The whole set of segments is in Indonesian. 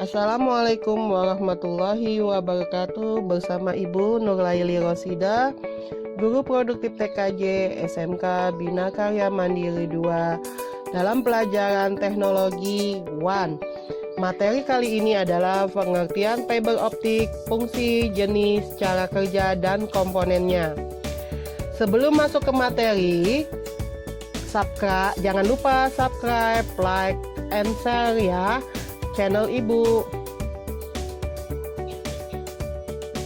Assalamualaikum warahmatullahi wabarakatuh. Bersama Ibu Nurlaili Rosida, Guru Produktif TKJ SMK Bina Karya Mandiri 2, dalam pelajaran Teknologi 1. Materi kali ini adalah pengertian fiber optik, fungsi, jenis, cara kerja, dan komponennya. Sebelum masuk ke materi, jangan lupa subscribe, like, and share ya channel Ibu.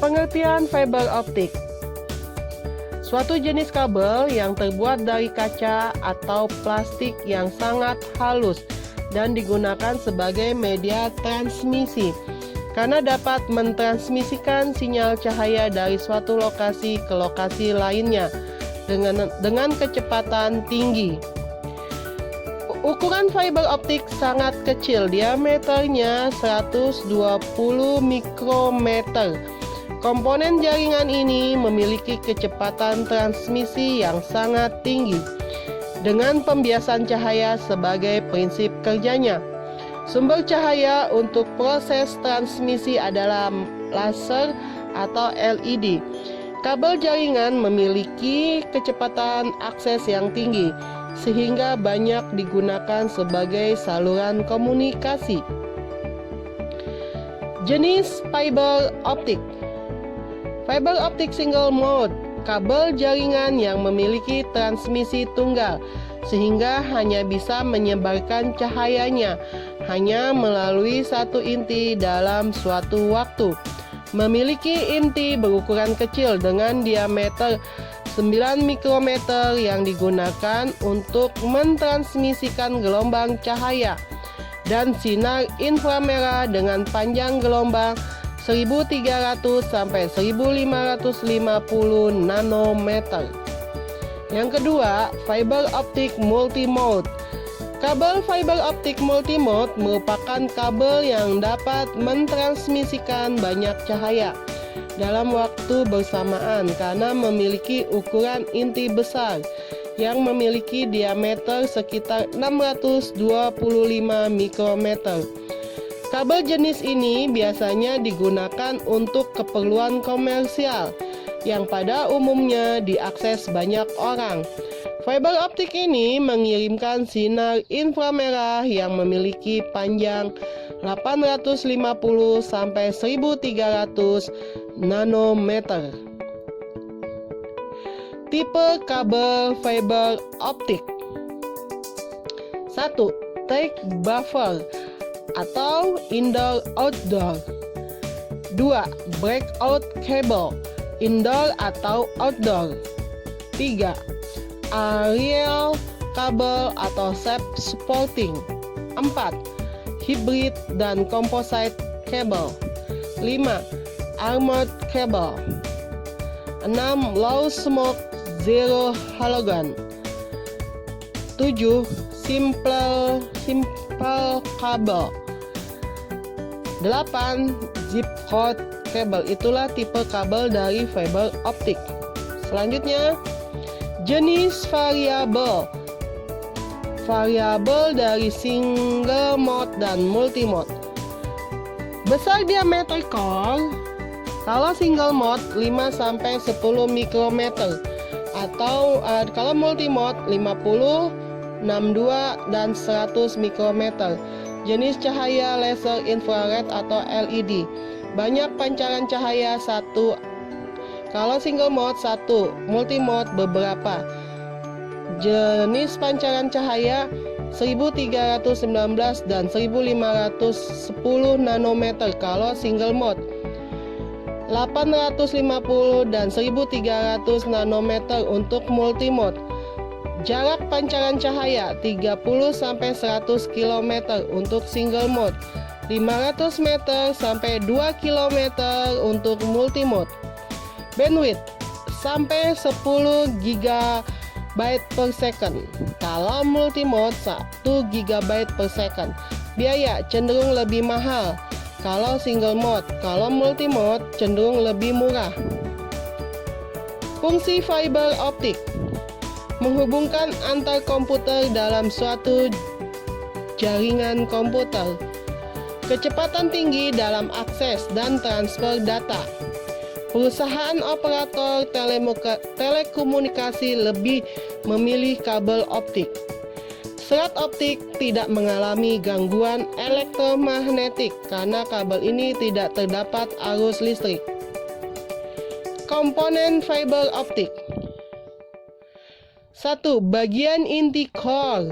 Pengertian fiber optik: suatu jenis kabel yang terbuat dari kaca atau plastik yang sangat halus dan digunakan sebagai media transmisi karena dapat mentransmisikan sinyal cahaya dari suatu lokasi ke lokasi lainnya dengan kecepatan tinggi. Ukuran fiber optik sangat kecil, diameternya 120 mikrometer. Komponen jaringan ini memiliki kecepatan transmisi yang sangat tinggi dengan pembiasan cahaya sebagai prinsip kerjanya. Sumber cahaya untuk proses transmisi adalah laser atau LED. Kabel jaringan memiliki kecepatan akses yang tinggi sehingga banyak digunakan sebagai saluran komunikasi. Jenis fiber optik: fiber optik single mode, kabel jaringan yang memiliki transmisi tunggal sehingga hanya bisa menyebarkan cahayanya hanya melalui satu inti dalam suatu waktu. Memiliki inti berukuran kecil dengan diameter 9 mikrometer yang digunakan untuk mentransmisikan gelombang cahaya dan sinar inframerah dengan panjang gelombang 1300 sampai 1550 nanometer. Yang kedua, fiber optik multimode. Kabel fiber optik multimode merupakan kabel yang dapat mentransmisikan banyak cahaya dalam waktu bersamaan karena memiliki ukuran inti besar yang memiliki diameter sekitar 625 mikrometer. Kabel jenis ini biasanya digunakan untuk keperluan komersial yang pada umumnya diakses banyak orang. Fiber optik ini mengirimkan sinar inframerah yang memiliki panjang 850 sampai 1300 nanometer. Tipe kabel fiber optik: 1. Take buffer atau indoor outdoor. 2. Breakout cable, indoor atau outdoor. 3. Aerial kabel atau self supporting. 4. Hybrid dan composite cable. 5. Armored cable. 6. Low smoke zero halogen. 7. Simple kabel. 8. Zip cord cable. Itulah tipe kabel dari fiber optik. Selanjutnya, jenis variabel. Variabel dari single mode dan multimode. Besar diameter core, kalau single mode 5 sampai 10 mikrometer atau kalau multimode 50, 62 dan 100 mikrometer. Jenis cahaya laser infrared atau LED. Banyak pancaran cahaya 1. Kalau single mode 1, multimode beberapa. Jenis pancaran cahaya 1319 dan 1510 nanometer kalau single mode, 850 dan 1300 nanometer untuk multimode. Jarak pancaran cahaya 30 sampai 100 km untuk single mode, 500 meter sampai 2 km untuk multimode. Bandwidth sampai 10 GB per second. Kalau multimode 1 GB per second. Biaya cenderung lebih mahal kalau single mode. Kalau multimode cenderung lebih murah. Fungsi fiber optik: menghubungkan antar komputer dalam suatu jaringan komputer. kecepatan tinggi dalam akses dan transfer data. Perusahaan operator telekomunikasi lebih memilih kabel optik. Serat optik tidak mengalami gangguan elektromagnetik karena kabel ini tidak terdapat arus listrik. Komponen fiber optik. 1. Bagian inti core.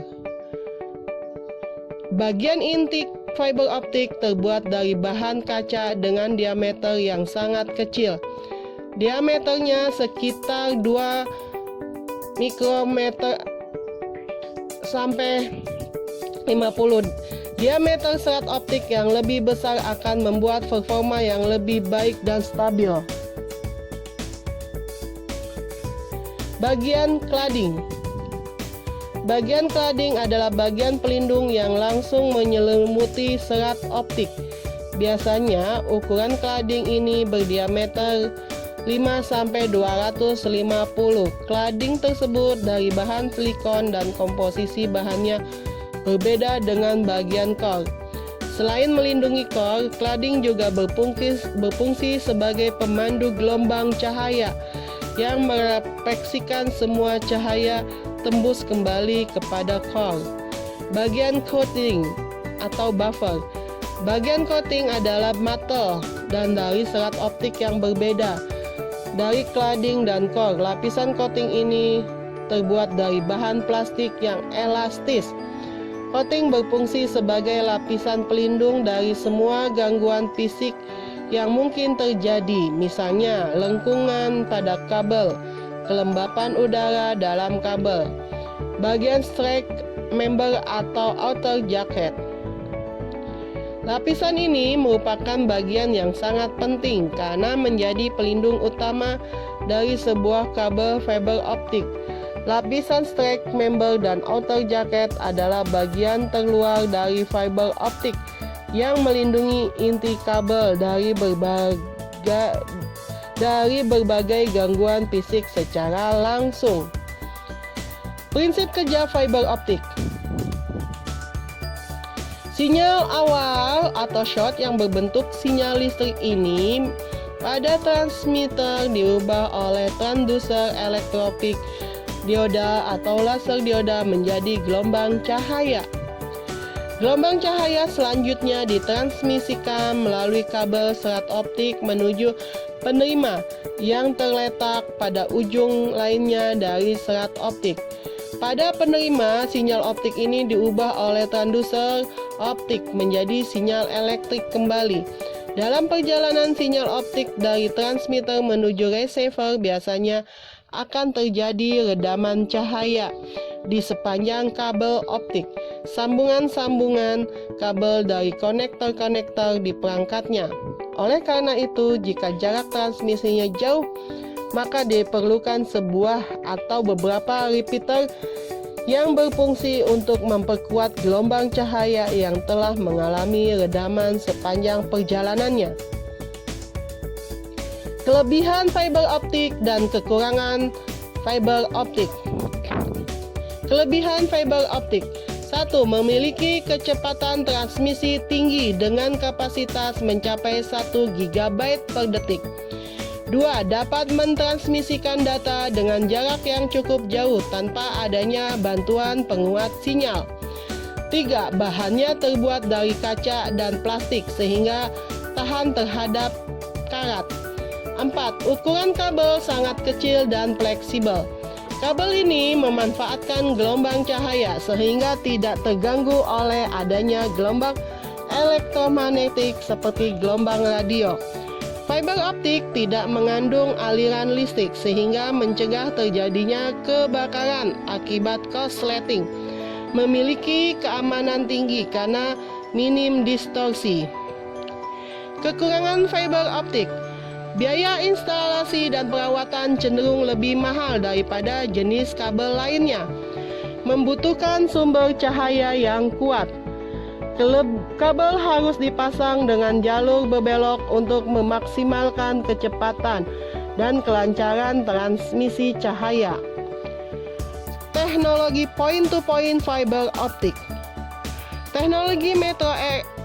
Bagian inti fiber optik terbuat dari bahan kaca dengan diameter yang sangat kecil. Diameternya sekitar 2 mikrometer sampai 50. Diameter serat optik yang lebih besar akan membuat performa yang lebih baik dan stabil. Bagian cladding. Bagian cladding adalah bagian pelindung yang langsung menyelimuti serat optik. Biasanya ukuran cladding ini berdiameter 5-250. Cladding tersebut dari bahan silikon dan komposisi bahannya berbeda dengan bagian core. Selain melindungi core, cladding juga berfungsi sebagai pemandu gelombang cahaya yang merefleksikan semua cahaya tembus kembali kepada core. Bagian coating atau buffer. Bagian coating adalah material dan dari serat optik yang berbeda dari cladding dan core. Lapisan coating ini terbuat dari bahan plastik yang elastis. Coating berfungsi sebagai lapisan pelindung dari semua gangguan fisik yang mungkin terjadi, misalnya lengkungan pada kabel, kelembapan udara dalam kabel. Bagian strake member atau outer jacket. Lapisan ini merupakan bagian yang sangat penting karena menjadi pelindung utama dari sebuah kabel fiber optik. Lapisan strake member dan outer jacket adalah bagian terluar dari fiber optik yang melindungi inti kabel dari berbagai gangguan fisik secara langsung. Prinsip kerja fiber optik. Sinyal awal atau short yang berbentuk sinyal listrik ini pada transmitter diubah oleh transducer elektropik dioda atau laser dioda menjadi gelombang cahaya. Gelombang cahaya selanjutnya ditransmisikan melalui kabel serat optik menuju penerima yang terletak pada ujung lainnya dari serat optik. Pada penerima, sinyal optik ini diubah oleh transducer optik menjadi sinyal elektrik kembali. Dalam perjalanan sinyal optik dari transmitter menuju receiver biasanya akan terjadi redaman cahaya di sepanjang kabel optik. Sambungan-sambungan kabel dari konektor-konektor di perangkatnya. Oleh karena itu, jika jarak transmisinya jauh, maka diperlukan sebuah atau beberapa repeater yang berfungsi untuk memperkuat gelombang cahaya yang telah mengalami redaman sepanjang perjalanannya. Kelebihan fiber optik dan kekurangan fiber optik. Kelebihan fiber optik. 1. Memiliki kecepatan transmisi tinggi dengan kapasitas mencapai 1 GB per detik. 2. Dapat mentransmisikan data dengan jarak yang cukup jauh tanpa adanya bantuan penguat sinyal. 3. Bahannya terbuat dari kaca dan plastik sehingga tahan terhadap karat. 4. Ukuran kabel sangat kecil dan fleksibel. Kabel ini memanfaatkan gelombang cahaya sehingga tidak terganggu oleh adanya gelombang elektromagnetik seperti gelombang radio. Fiber optik tidak mengandung aliran listrik sehingga mencegah terjadinya kebakaran akibat korsleting. Memiliki keamanan tinggi karena minim distorsi. Kekurangan fiber optik. Biaya instalasi dan perawatan cenderung lebih mahal daripada jenis kabel lainnya. Membutuhkan sumber cahaya yang kuat. Kabel harus dipasang dengan jalur berbelok untuk memaksimalkan kecepatan dan kelancaran transmisi cahaya. Teknologi point-to-point fiber optic. Teknologi metro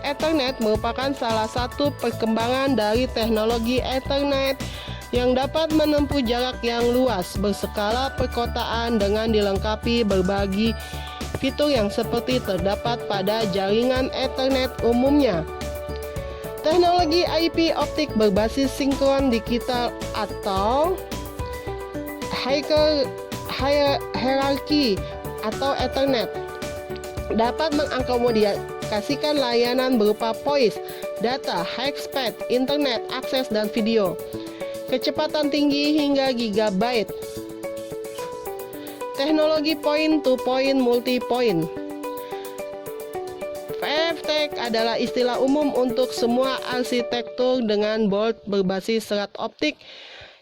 Ethernet merupakan salah satu perkembangan dari teknologi Ethernet yang dapat menempuh jarak yang luas berskala perkotaan dengan dilengkapi berbagai fitur yang seperti terdapat pada jaringan Ethernet umumnya. Teknologi IP optik berbasis sinkron digital atau hierarki atau Ethernet dapat mengakomodasikan layanan berupa voice, data, high speed, internet, akses, dan video. Kecepatan tinggi hingga gigabyte. Teknologi point-to-point multi-point. FTX adalah istilah umum untuk semua arsitektur dengan board berbasis serat optik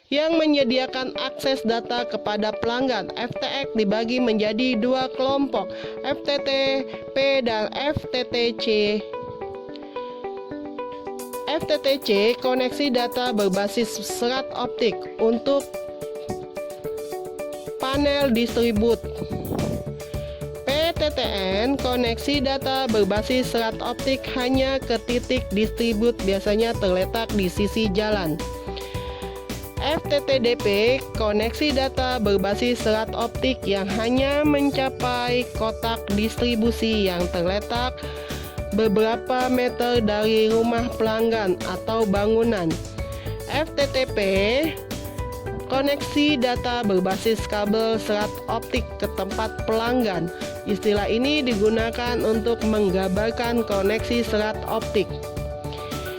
yang menyediakan akses data kepada pelanggan. FTX dibagi menjadi dua kelompok, FTTP dan FTTC. FTTC koneksi data berbasis serat optik untuk panel distribut. PTTN koneksi data berbasis serat optik hanya ke titik distribut, biasanya terletak di sisi jalan. FTTDP koneksi data berbasis serat optik yang hanya mencapai kotak distribusi yang terletak beberapa meter dari rumah pelanggan atau bangunan. FTTP koneksi data berbasis kabel serat optik ke tempat pelanggan. Istilah ini digunakan untuk menggambarkan koneksi serat optik.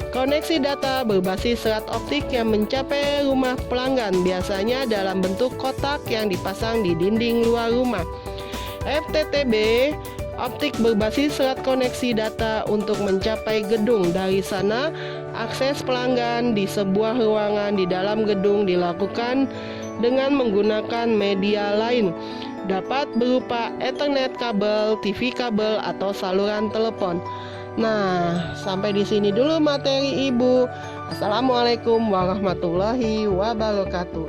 Koneksi data berbasis serat optik yang mencapai rumah pelanggan biasanya dalam bentuk kotak yang dipasang di dinding luar rumah. FTTB optik berbasis serat koneksi data untuk mencapai gedung. Dari sana, akses pelanggan di sebuah ruangan di dalam gedung dilakukan dengan menggunakan media lain. Dapat berupa Ethernet kabel, TV kabel, atau saluran telepon. Nah, sampai di sini dulu materi Ibu. Assalamualaikum warahmatullahi wabarakatuh.